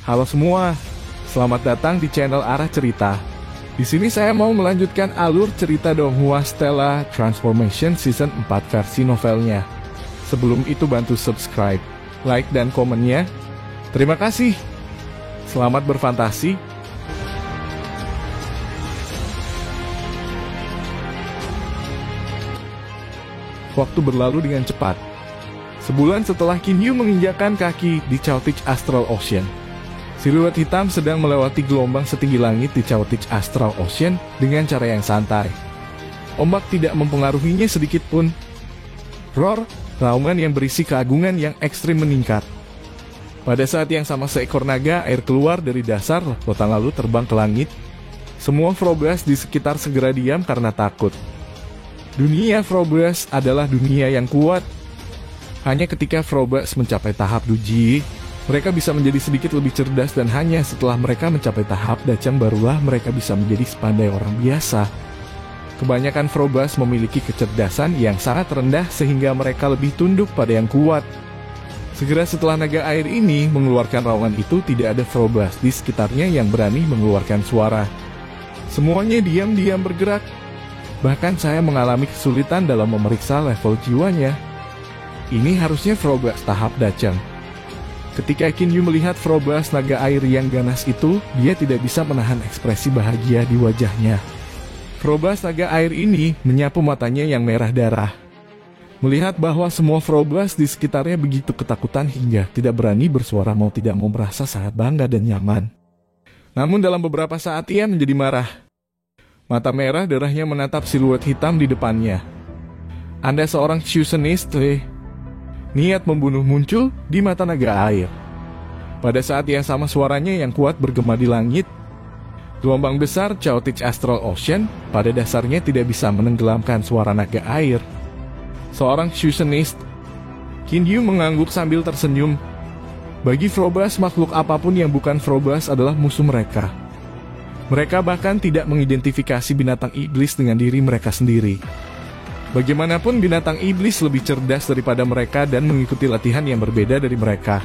Halo semua, selamat datang di channel Arah Cerita. Di sini saya mau melanjutkan alur cerita Donghua Stella Transformation Season 4 versi novelnya. Sebelum itu bantu subscribe, like, dan komennya. Terima kasih. Selamat berfantasi. Waktu berlalu dengan cepat. Sebulan setelah Kinyu menginjakkan kaki di Chaotich Astral Ocean, siluet hitam sedang melewati gelombang setinggi langit di Chaotich Astral Ocean dengan cara yang santai. Ombak tidak mempengaruhinya sedikit pun. Roar, raungan yang berisi keagungan yang ekstrim meningkat. Pada saat yang sama seekor naga air keluar dari dasar lautan lalu terbang ke langit. Semua Froblas di sekitar segera diam karena takut. Dunia Froblas adalah dunia yang kuat. Hanya ketika Froblas mencapai tahap Duji, mereka bisa menjadi sedikit lebih cerdas, dan hanya setelah mereka mencapai tahap Dachang barulah mereka bisa menjadi sepandai orang biasa. Kebanyakan Froblas memiliki kecerdasan yang sangat rendah sehingga mereka lebih tunduk pada yang kuat. Segera setelah naga air ini mengeluarkan raungan itu, tidak ada Froblas di sekitarnya yang berani mengeluarkan suara. Semuanya diam-diam bergerak. Bahkan saya mengalami kesulitan dalam memeriksa level jiwanya. Ini harusnya Froblas tahap Dachang. Ketika Kinyu melihat Froblas naga air yang ganas itu, dia tidak bisa menahan ekspresi bahagia di wajahnya. Froblas naga air ini menyapu matanya yang merah darah. Melihat bahwa semua Froblas di sekitarnya begitu ketakutan hingga tidak berani bersuara mau tidak mau, merasa sangat bangga dan nyaman. Namun dalam beberapa saat ia menjadi marah. Mata merah darahnya menatap siluet hitam di depannya. Anda seorang Shusenist, Niat membunuh muncul di mata naga air. Pada saat yang sama suaranya yang kuat bergema di langit. Gelombang besar Chaotich Astral Ocean pada dasarnya tidak bisa menenggelamkan suara naga air. Seorang Shusenist, Kinyu mengangguk sambil tersenyum. Bagi Froblas, makhluk apapun yang bukan Froblas adalah musuh mereka. Mereka bahkan tidak mengidentifikasi binatang iblis dengan diri mereka sendiri. Bagaimanapun binatang iblis lebih cerdas daripada mereka dan mengikuti latihan yang berbeda dari mereka.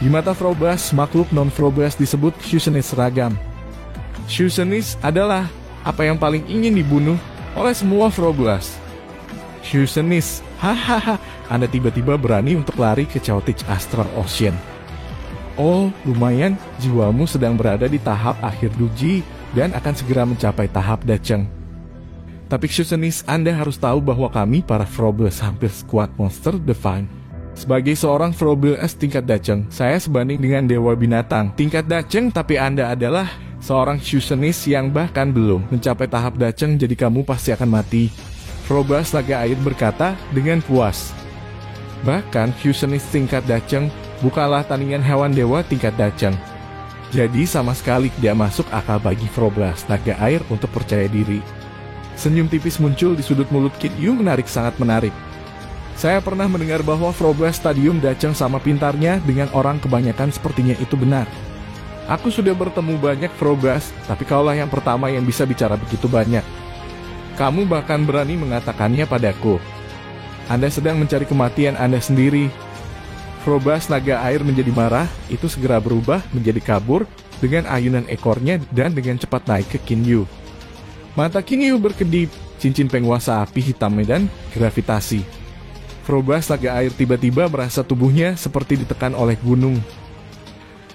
Di mata Froblas, makhluk non-Froblas disebut Shusenist ragam. Shusenist adalah apa yang paling ingin dibunuh oleh semua Froblas. Shusenist, hahaha, Anda tiba-tiba berani untuk lari ke Chaotich Astral Ocean. Oh, lumayan, jiwamu sedang berada di tahap akhir Duji dan akan segera mencapai tahap Dachang. Tapi Shusenist, Anda harus tahu bahwa kami para Froblas hampir sekuat monster Divine. Sebagai seorang Froblas tingkat Dachang, saya sebanding dengan dewa binatang tingkat Dachang, tapi Anda adalah seorang Shusenist yang bahkan belum mencapai tahap Dachang, jadi kamu pasti akan mati. Froblas naga air berkata dengan puas. Bahkan Shusenist tingkat Dachang bukanlah tandingan hewan dewa tingkat Dachang. Jadi sama sekali tidak masuk akal bagi Froblas naga air untuk percaya diri. Senyum tipis muncul di sudut mulut Kinyu, sangat menarik. Saya pernah mendengar bahwa Froblas Stadium Dachang sama pintarnya dengan orang kebanyakan, sepertinya itu benar. Aku sudah bertemu banyak Froblas, tapi kaulah yang pertama yang bisa bicara begitu banyak. Kamu bahkan berani mengatakannya padaku. Anda sedang mencari kematian Anda sendiri. Froblas naga air menjadi marah, itu segera berubah menjadi kabur dengan ayunan ekornya dan dengan cepat naik ke Kinyu. Mata Kinyu berkedip, cincin penguasa api hitam medan gravitasi. Froblas naga air tiba-tiba merasa tubuhnya seperti ditekan oleh gunung.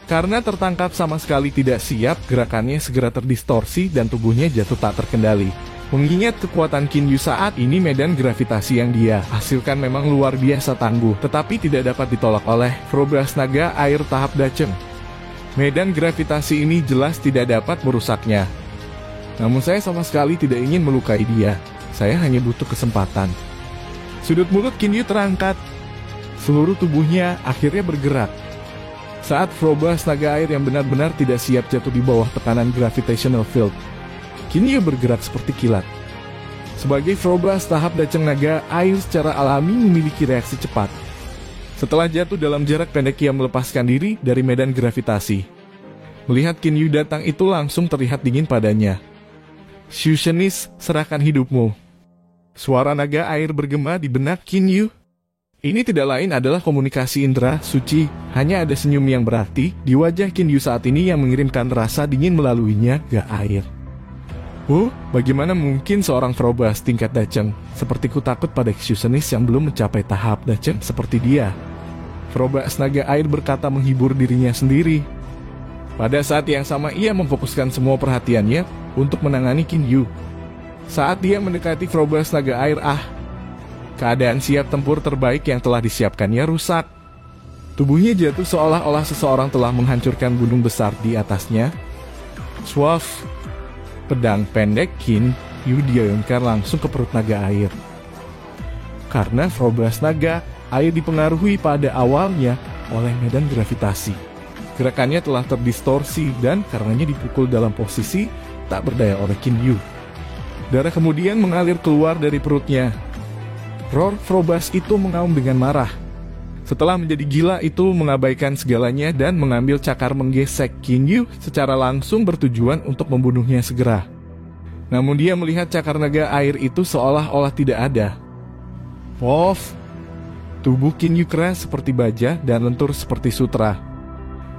Karena tertangkap sama sekali tidak siap, gerakannya segera terdistorsi dan tubuhnya jatuh tak terkendali. Mengingat kekuatan Kinyu saat ini, medan gravitasi yang dia hasilkan memang luar biasa tangguh, tetapi tidak dapat ditolak oleh Froblas naga air tahap Dachang. Medan gravitasi ini jelas tidak dapat merusaknya. Namun saya sama sekali tidak ingin melukai dia. Saya hanya butuh kesempatan. Sudut mulut Kinyu terangkat. Seluruh tubuhnya akhirnya bergerak. Saat Froblas naga air yang benar-benar tidak siap jatuh di bawah tekanan gravitational field, Kinyu bergerak seperti kilat. Sebagai Froblas tahap Dachang naga air secara alami memiliki reaksi cepat. Setelah jatuh dalam jarak pendek, ia melepaskan diri dari medan gravitasi. Melihat Kinyu datang, itu langsung terlihat dingin padanya. Shusenist, serahkan hidupmu. Suara naga air bergema di benak Kinyu. Ini tidak lain adalah komunikasi indera suci, hanya ada senyum yang berarti di wajah Kinyu saat ini yang mengirimkan rasa dingin melaluinya ke air. Bagaimana mungkin seorang Frobas tingkat Dacheng? Sepertiku takut pada Executionist yang belum mencapai tahap Dacheng seperti dia. Frobas naga air berkata menghibur dirinya sendiri. Pada saat yang sama ia memfokuskan semua perhatiannya untuk menangani Kinyu. Saat dia mendekati Frobas naga air, keadaan siap tempur terbaik yang telah disiapkannya rusak. Tubuhnya jatuh seolah-olah seseorang telah menghancurkan gunung besar di atasnya. Swaff, pedang pendek Kinyu diayunkan langsung ke perut naga air. Karena Frobas naga air dipengaruhi pada awalnya oleh medan gravitasi. Gerakannya telah terdistorsi dan karenanya dipukul dalam posisi tak berdaya oleh Kinyu. Darah kemudian mengalir keluar dari perutnya. Roar Frobas itu mengaum dengan marah. Setelah menjadi gila itu mengabaikan segalanya dan mengambil cakar menggesek Kinyu secara langsung bertujuan untuk membunuhnya segera. Namun dia melihat cakar naga air itu seolah-olah tidak ada. Pof! Tubuh Kinyu keras seperti baja dan lentur seperti sutra.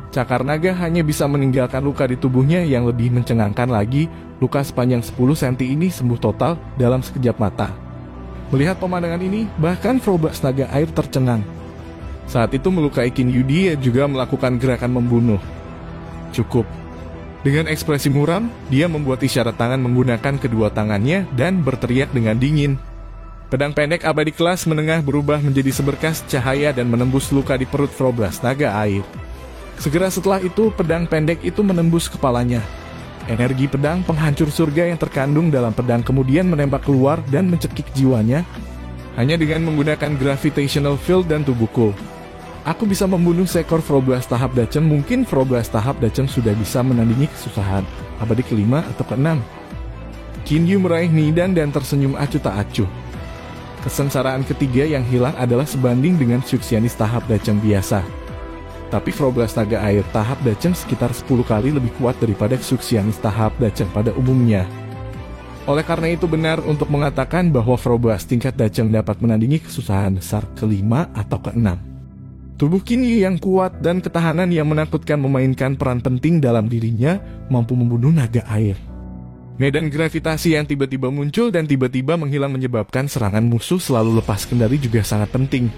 Cakar naga hanya bisa meninggalkan luka di tubuhnya yang lebih mencengangkan lagi. Luka sepanjang 10 cm ini sembuh total dalam sekejap mata. Melihat pemandangan ini, bahkan Frobas naga air tercengang. Saat itu melukai Kinyu, dia juga melakukan gerakan membunuh. Cukup. Dengan ekspresi muram, dia membuat isyarat tangan menggunakan kedua tangannya dan berteriak dengan dingin. Pedang pendek abadi kelas menengah berubah menjadi seberkas cahaya dan menembus luka di perut Frobas naga air. Segera setelah itu, pedang pendek itu menembus kepalanya. Energi pedang penghancur surga yang terkandung dalam pedang kemudian menembak keluar dan mencekik jiwanya. Hanya dengan menggunakan gravitational field dan tubuhku, aku bisa membunuh seekor Frobas tahap Dacheng. Mungkin Frobas tahap Dacheng sudah bisa menandingi kesusahan abadi kelima atau keenam. Kinyu meraih nidan dan tersenyum acuh tak acuh. Kesengsaraan ketiga yang hilang adalah sebanding dengan Executionist tahap Dacheng biasa. Tapi Frobas naga air tahap Dacheng sekitar 10 kali lebih kuat daripada Executionist tahap Dacheng pada umumnya. Oleh karena itu benar untuk mengatakan bahwa Frobas tingkat Dacheng dapat menandingi kesusahan besar kelima atau keenam. Tubuh Kinyu yang kuat dan ketahanan yang menakutkan memainkan peran penting dalam dirinya mampu membunuh naga air. Medan gravitasi yang tiba-tiba muncul dan tiba-tiba menghilang menyebabkan serangan musuh selalu lepas kendali juga sangat penting.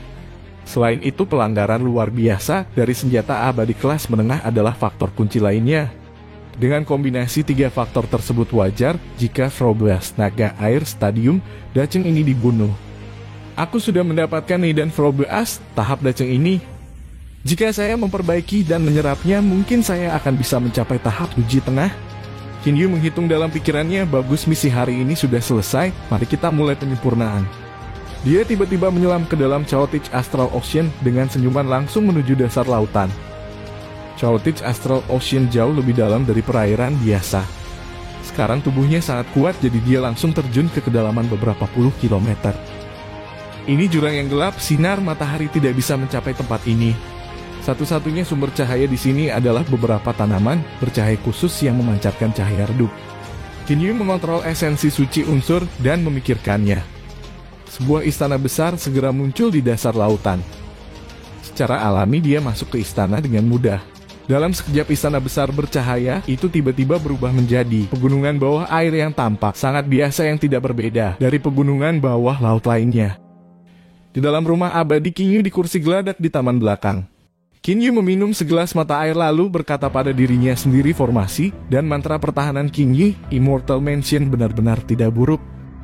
Selain itu, pelanggaran luar biasa dari senjata abadi kelas menengah adalah faktor kunci lainnya. Dengan kombinasi 3 faktor tersebut wajar jika Frobas naga air stadium Dacheng ini dibunuh. Aku sudah mendapatkan nidan Frobas tahap Dacheng ini. Jika saya memperbaiki dan menyerapnya, mungkin saya akan bisa mencapai tahap uji tengah. Kinyu menghitung dalam pikirannya, bagus, misi hari ini sudah selesai, mari kita mulai penyempurnaan. Dia tiba-tiba menyelam ke dalam Chaotich Astral Ocean dengan senyuman langsung menuju dasar lautan. Chaotich Astral Ocean jauh lebih dalam dari perairan biasa. Sekarang tubuhnya sangat kuat, jadi dia langsung terjun ke kedalaman beberapa puluh kilometer. Ini jurang yang gelap, sinar matahari tidak bisa mencapai tempat ini. Satu-satunya sumber cahaya di sini adalah beberapa tanaman bercahaya khusus yang memancarkan cahaya redup. Kinyu mengontrol esensi suci unsur dan memikirkannya. Sebuah istana besar segera muncul di dasar lautan. Secara alami dia masuk ke istana dengan mudah. Dalam sekejap istana besar bercahaya itu tiba-tiba berubah menjadi pegunungan bawah air yang tampak sangat biasa yang tidak berbeda dari pegunungan bawah laut lainnya. Di dalam rumah abadi Kinyu di kursi geladak di taman belakang. Kinyu meminum segelas mata air lalu berkata pada dirinya sendiri formasi dan mantra pertahanan Kinyu, Immortal Mansion benar-benar tidak buruk.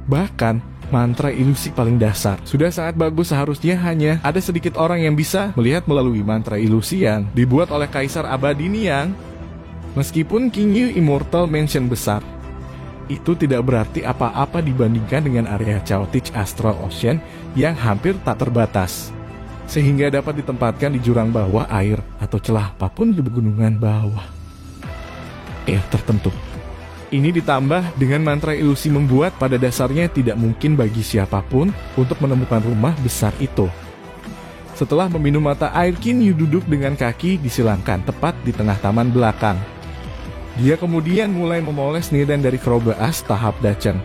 Bahkan mantra ilusi paling dasar sudah sangat bagus, seharusnya hanya ada sedikit orang yang bisa melihat melalui mantra ilusi yang dibuat oleh Kaisar Abadi Niang. Meskipun Kinyu Immortal Mansion besar, itu tidak berarti apa-apa dibandingkan dengan area Chaotich Astral Ocean yang hampir tak terbatas, sehingga dapat ditempatkan di jurang bawah air atau celah apapun di pegunungan bawah air tertentu. Ini ditambah dengan mantra ilusi membuat pada dasarnya tidak mungkin bagi siapapun untuk menemukan rumah besar itu. Setelah meminum mata air, Kinyu duduk dengan kaki disilangkan tepat di tengah taman belakang. Dia kemudian mulai memoles nidan dari Frobas tahap Dacheng.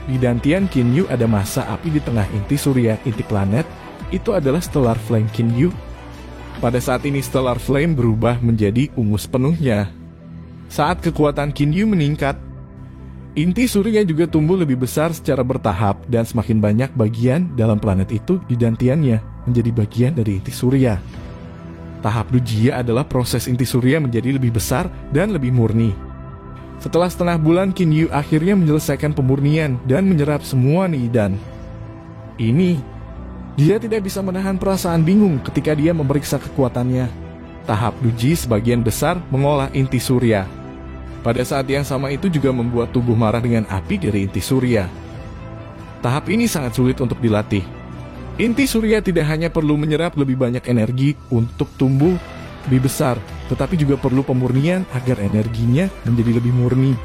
Di dantian Kinyu ada massa api di tengah inti surya inti planet itu adalah Stellar Flame Kinyu. Pada saat ini Stellar Flame berubah menjadi ungu sepenuhnya. Saat kekuatan Kinyu meningkat, inti surya juga tumbuh lebih besar secara bertahap dan semakin banyak bagian dalam planet itu digantiannya menjadi bagian dari inti surya. Tahap Dujia adalah proses inti surya menjadi lebih besar dan lebih murni. Setelah setengah bulan, Kinyu akhirnya menyelesaikan pemurnian dan menyerap semua Nidan. Dia tidak bisa menahan perasaan bingung ketika dia memeriksa kekuatannya. Tahap Duji sebagian besar mengolah inti surya. Pada saat yang sama itu juga membuat tubuh marah dengan api dari inti surya. Tahap ini sangat sulit untuk dilatih. Inti surya tidak hanya perlu menyerap lebih banyak energi untuk tumbuh lebih besar, tetapi juga perlu pemurnian agar energinya menjadi lebih murni.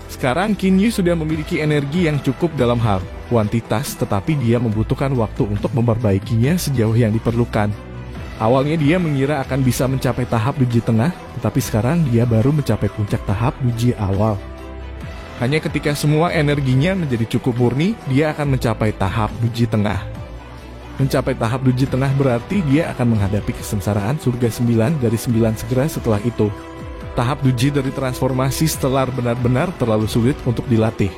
Sekarang Kinyu sudah memiliki energi yang cukup dalam hal kuantitas, tetapi dia membutuhkan waktu untuk memperbaikinya sejauh yang diperlukan. Awalnya dia mengira akan bisa mencapai tahap Duji tengah, tetapi sekarang dia baru mencapai puncak tahap Duji awal. Hanya ketika semua energinya menjadi cukup murni, dia akan mencapai tahap Duji tengah. Mencapai tahap Duji tengah berarti dia akan menghadapi kesengsaraan surga 9 dari 9 segera setelah itu. Tahap Duji dari transformasi stellar benar-benar terlalu sulit untuk dilatih.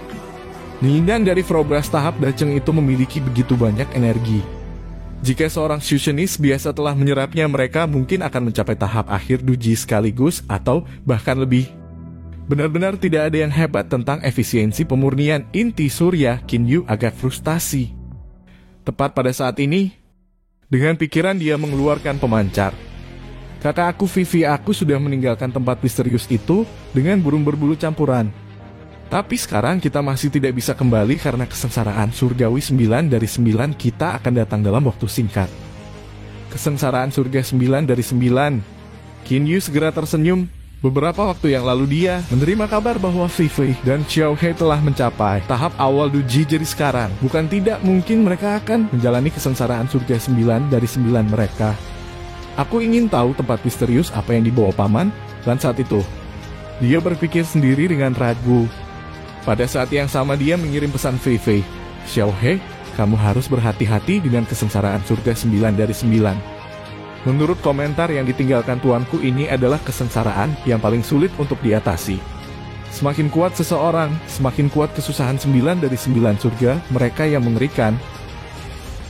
Nidan dari Frobras tahap Dacheng itu memiliki begitu banyak energi. Jika seorang fusionist biasa telah menyerapnya, mereka mungkin akan mencapai tahap akhir Duji sekaligus atau bahkan lebih. Benar-benar tidak ada yang hebat tentang efisiensi pemurnian inti surya. Kinyu agak frustasi. Tepat pada saat ini, dengan pikiran dia mengeluarkan pemancar. Kakak aku Vivi aku sudah meninggalkan tempat misterius itu dengan burung berbulu campuran. Tapi sekarang kita masih tidak bisa kembali karena kesengsaraan surgawi 9 dari 9 kita akan datang dalam waktu singkat. Kesengsaraan surga 9 dari 9. Kinyu segera tersenyum. Beberapa waktu yang lalu dia menerima kabar bahwa Vivi dan Xiao He telah mencapai tahap awal Duji, jadi sekarang bukan tidak mungkin mereka akan menjalani kesengsaraan surga 9 dari 9 mereka. Aku ingin tahu tempat misterius apa yang dibawa paman, dan saat itu dia berpikir sendiri dengan ragu. Pada saat yang sama dia mengirim pesan Vivi, Xiao He, kamu harus berhati-hati dengan kesengsaraan surga 9 dari 9. Menurut komentar yang ditinggalkan tuanku, ini adalah kesengsaraan yang paling sulit untuk diatasi. Semakin kuat seseorang, semakin kuat kesusahan 9 dari 9 surga mereka yang mengerikan.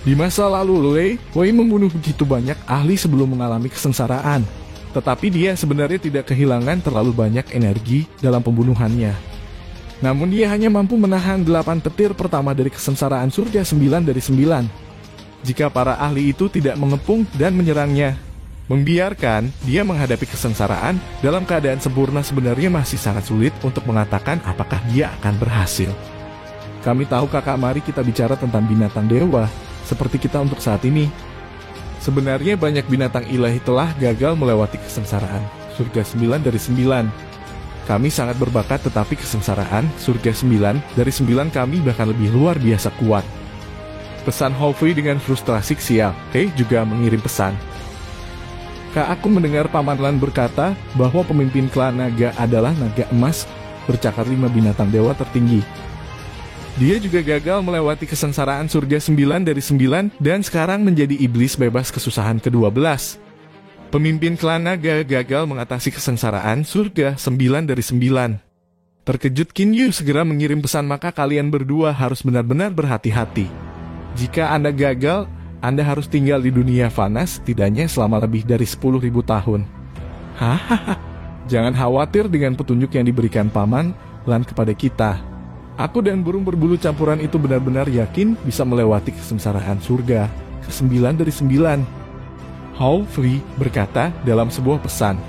Di masa lalu, Wei membunuh begitu banyak ahli sebelum mengalami kesengsaraan. Tetapi dia sebenarnya tidak kehilangan terlalu banyak energi dalam pembunuhannya. Namun dia hanya mampu menahan 8 petir pertama dari kesengsaraan surga 9 dari 9. Jika para ahli itu tidak mengepung dan menyerangnya, membiarkan dia menghadapi kesengsaraan dalam keadaan sempurna sebenarnya masih sangat sulit untuk mengatakan apakah dia akan berhasil. Kami tahu kakak, mari kita bicara tentang binatang dewa, seperti kita untuk saat ini. Sebenarnya banyak binatang ilahi telah gagal melewati kesengsaraan surga 9 dari 9. Kami sangat berbakat, tetapi kesengsaraan surga 9 dari 9 kami bahkan lebih luar biasa kuat. Pesan Hovi dengan frustrasi. Xiao He juga mengirim pesan. Kak, aku mendengar Paman Lan berkata bahwa pemimpin klan naga adalah naga emas bercakar 5 binatang dewa tertinggi. Dia juga gagal melewati kesengsaraan surga 9 dari 9 dan sekarang menjadi iblis bebas kesusahan ke-12. Pemimpin klan naga gagal mengatasi kesengsaraan surga 9 dari 9. Terkejut, Kinyu segera mengirim pesan, maka kalian berdua harus benar-benar berhati-hati. Jika Anda gagal, Anda harus tinggal di dunia fana setidaknya selama lebih dari 10.000 tahun. Hahaha, jangan khawatir dengan petunjuk yang diberikan Paman Lan kepada kita. Aku dan burung berbulu campuran itu benar-benar yakin bisa melewati kesengsaraan surga ke-9 dari 9. Hao Fei berkata dalam sebuah pesan.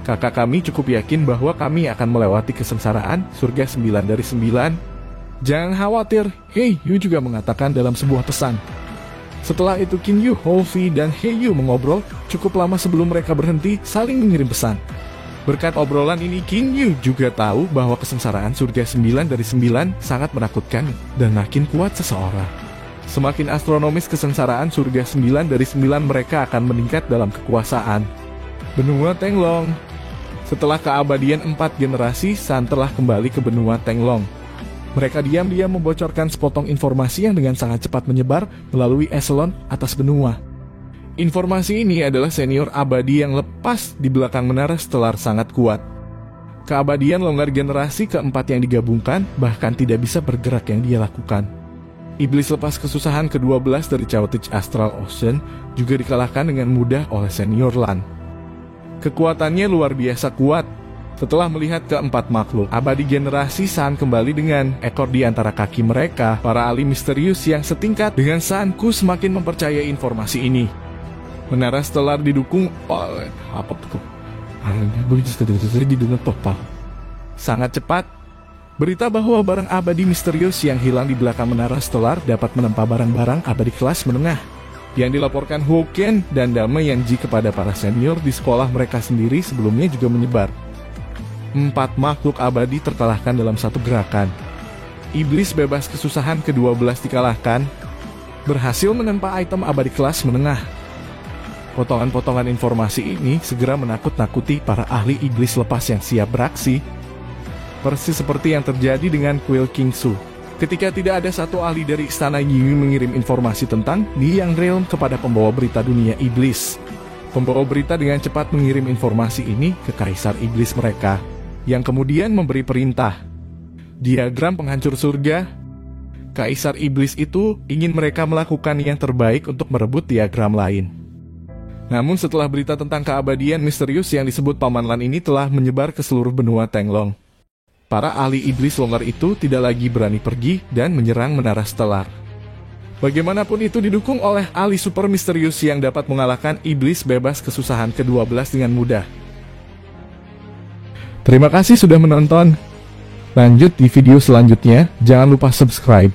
Kakak kami cukup yakin bahwa kami akan melewati kesengsaraan surga 9 dari 9. Jangan khawatir, He Yu juga mengatakan dalam sebuah pesan. Setelah itu Kinyu, Hao Fei, dan He Yu mengobrol cukup lama sebelum mereka berhenti saling mengirim pesan. Berkat obrolan ini, Kinyu juga tahu bahwa kesengsaraan surga 9 dari 9 sangat menakutkan dan makin kuat seseorang. Semakin astronomis kesengsaraan surga 9 dari 9 mereka akan meningkat dalam kekuasaan. Benua Tenglong. Setelah keabadian 4 generasi, San telah kembali ke benua Tenglong. Mereka diam-diam membocorkan sepotong informasi yang dengan sangat cepat menyebar melalui eselon atas benua. Informasi ini adalah senior abadi yang lepas di belakang menara stelar sangat kuat. Keabadian longgar generasi keempat yang digabungkan bahkan tidak bisa bergerak yang dia lakukan. Iblis lepas kesusahan ke-12 dari Chaotich Astral Ocean juga dikalahkan dengan mudah oleh senior Lan. Kekuatannya luar biasa kuat. Setelah melihat keempat makhluk abadi generasi San kembali dengan ekor di antara kaki mereka, para ahli misterius yang setingkat dengan Sanku semakin mempercayai informasi ini. Menara stelar didukung oleh sangat cepat. Berita bahwa barang abadi misterius yang hilang di belakang menara stelar dapat menempa barang-barang abadi kelas menengah yang dilaporkan Houken dan Dame Yanji kepada para senior di sekolah mereka sendiri sebelumnya juga menyebar. 4 makhluk abadi terkalahkan dalam satu gerakan. Iblis bebas kesusahan ke-12 dikalahkan, berhasil menempa item abadi kelas menengah. Potongan-potongan informasi ini segera menakut-nakuti para ahli iblis lepas yang siap beraksi. Persis seperti yang terjadi dengan Kuil King Su. Ketika tidak ada satu ahli dari istana Yingyu mengirim informasi tentang Liang Realm kepada pembawa berita dunia iblis. Pembawa berita dengan cepat mengirim informasi ini ke kaisar iblis mereka, yang kemudian memberi perintah. Diagram penghancur surga. Kaisar iblis itu ingin mereka melakukan yang terbaik untuk merebut diagram lain. Namun setelah berita tentang keabadian misterius yang disebut Paman Lan ini telah menyebar ke seluruh benua Tenglong, para ahli iblis longgar itu tidak lagi berani pergi dan menyerang menara stelar. Bagaimanapun itu didukung oleh ahli super misterius yang dapat mengalahkan iblis bebas kesusahan ke-12 dengan mudah. Terima kasih sudah menonton. Lanjut di video selanjutnya, jangan lupa subscribe.